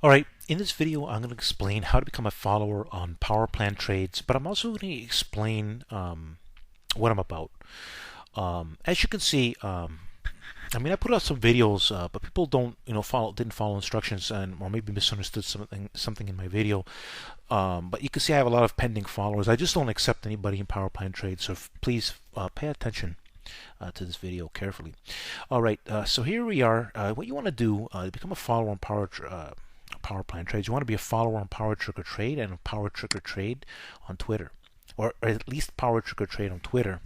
Alright, in this video I'm going to explain how to become a follower on power plan trades, but I'm also going to explain what I'm about. As you can see, I put out some videos, but people didn't follow instructions or maybe misunderstood something in my video. But you can see I have a lot of pending followers. I just don't accept anybody in power plan trades, so please pay attention to this video carefully. Alright, so here we are. What you want to do to become a follower on power plan trades, you want to be a follower on Power Trigger Trade and Power Trigger Trade on Twitter, or at least Power Trigger Trade on Twitter.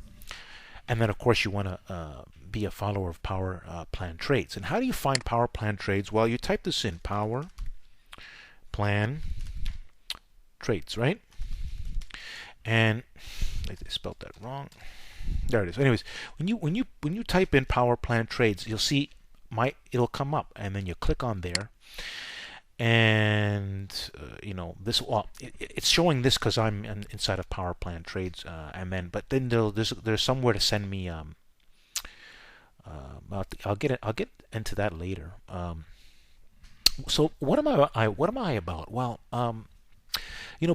And then of course you want to be a follower of Power Plan Trades. And how do you find Power Plan Trades? Well, you type this in, Power Plan Trades, right? And I spelled that wrong. There it is. Anyways, when you type in Power Plan Trades, you'll see it'll come up, and then you click on there. And it's showing this because I'm inside of Power Plan Trades, but then there's somewhere to send me. I'll get into that later. So what am I about? Well,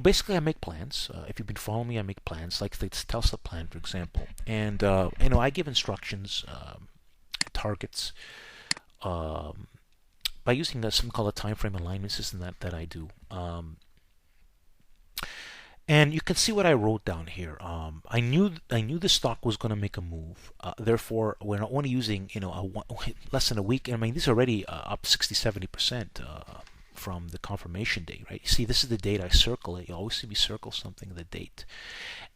basically I make plans. If you've been following me, I make plans like the Tesla plan, for example, and I give instructions, targets. By using something called a time frame alignment system that I do. And you can see what I wrote down here. I knew the stock was going to make a move. Therefore, we're not only using less than a week. I mean, this is already up 60-70% from the confirmation date, right? You see, this is the date I circle it. You always see me circle something, the date,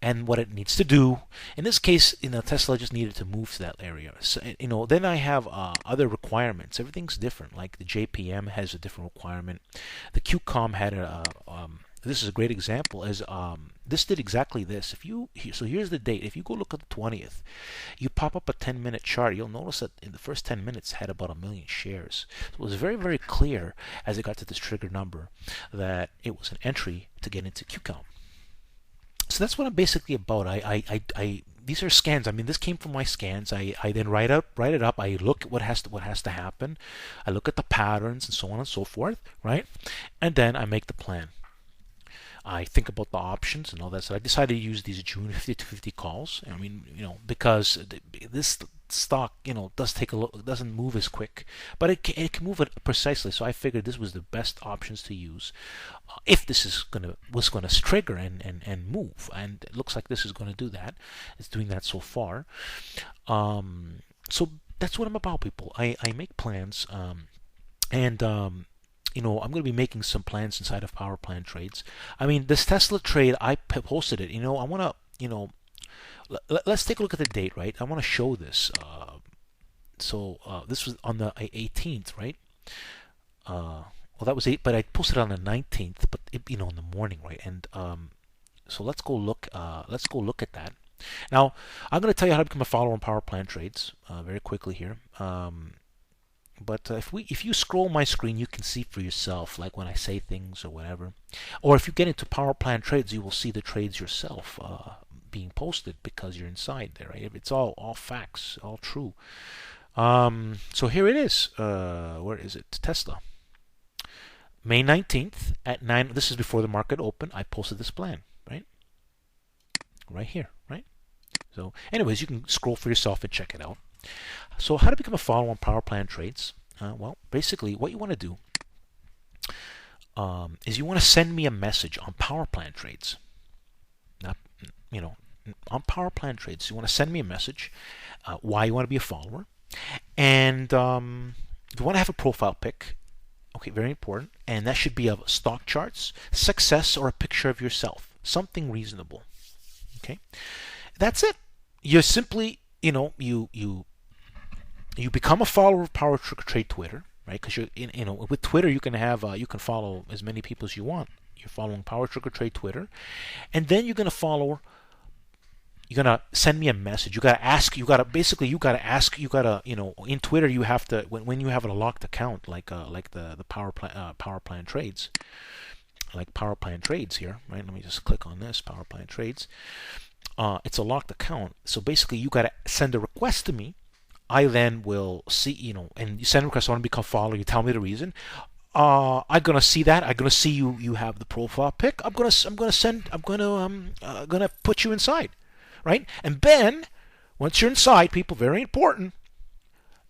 and what it needs to do. In this case, Tesla just needed to move to that area. So, then I have other requirements. Everything's different. Like the JPM has a different requirement. The QCOM had this is a great example. As this did exactly this. So here's the date. If you go look at the 20th, you pop up a 10-minute chart. You'll notice that in the first 10 minutes, it had about 1 million shares. So it was very, very clear as it got to this trigger number that it was an entry to get into QCOM. So that's what I'm basically about. These are scans. I mean, this came from my scans. I then write it up. I look at what has to happen. I look at the patterns and so on and so forth, right? And then I make the plan. I think about the options and all that. So I decided to use these June 50-50 calls. I mean, because this stock, doesn't move as quick, but it can move it precisely. So I figured this was the best options to use if this was gonna trigger and move. And it looks like this is going to do that. It's doing that so far. So that's what I'm about, people. I make plans, I'm going to be making some plans inside of Power Plan Trades. I mean, this Tesla trade, I posted it. I want to, let's take a look at the date, right? I want to show this. This was on the 18th, right? Well, that was 8, but I posted it on the 19th, but in the morning, right? And so let's go look at that. Now, I'm going to tell you how to become a follower on Power Plan Trades very quickly here. But if you scroll my screen, you can see for yourself, like when I say things or whatever. Or if you get into Power Plan Trades, you will see the trades yourself being posted because you're inside there. Right? It's all facts, all true. So here it is. Where is it? Tesla. May 19th at 9. This is before the market opened. I posted this plan, right? Right here, right? So, anyways, you can scroll for yourself and check it out. So how to become a follower on Power Plan Trades? Well, basically what you want to do is you want to send me a message on Power Plan Trades. Now, on Power Plan Trades, you want to send me a message why you want to be a follower, and you want to have a profile pic. Okay, very important, and that should be of stock charts, success, or a picture of yourself, something reasonable. Okay, that's it. You simply you become a follower of Power Trigger Trade Twitter, right? Because with Twitter you can follow as many people as you want. You're following Power Trigger Trade Twitter, and then you're gonna send me a message. In Twitter you have to when you have a locked account like the Power Plan Trades, like Power Plan Trades here, right? Let me just click on this Power Plan Trades. It's a locked account, so basically you got to send a request to me. I then will see, and you send a request, I want to become a follower, you tell me the reason. I'm gonna see that. I'm gonna see you have the profile pic. I'm gonna put you inside, right? And then once you're inside, people, very important.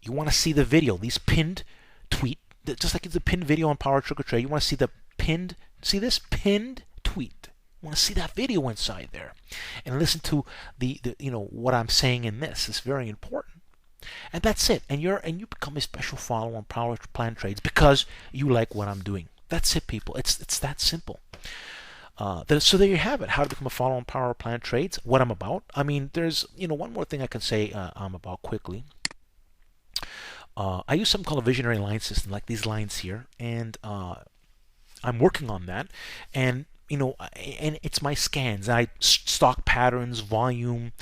You want to see the video. These pinned tweet, just like it's a pinned video on Power Trick or Trade. You want to see the pinned. See this pinned tweet. You want to see that video inside there, and listen to the what I'm saying in this. It's very important. And that's it. And you become a special follower on Power Plan Trades because you like what I'm doing. That's it, people. It's that simple. So there you have it. How to become a follower on Power Plan Trades. What I'm about. I mean, there's one more thing I can say I'm about quickly. I use something called a visionary line system, like these lines here, and I'm working on that. And and it's my scans. I stock patterns, volume.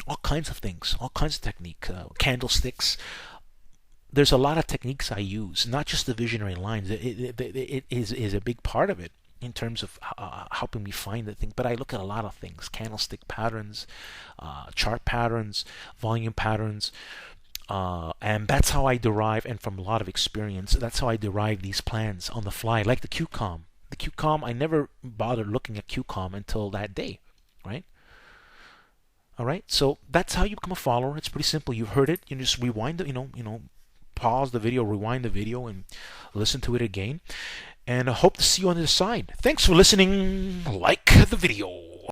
All kinds of things, all kinds of technique, candlesticks. There's a lot of techniques I use, not just the visionary lines. It is a big part of it in terms of helping me find the thing. But I look at a lot of things: candlestick patterns, chart patterns, volume patterns, and that's how I derive. And from a lot of experience, that's how I derive these plans on the fly, like the QCOM. The QCOM, I never bothered looking at QCOM until that day, right? All right, so that's how you become a follower. It's pretty simple. You've heard it. You just rewind it. Pause the video, rewind the video, and listen to it again. And I hope to see you on the other side. Thanks for listening. Like the video.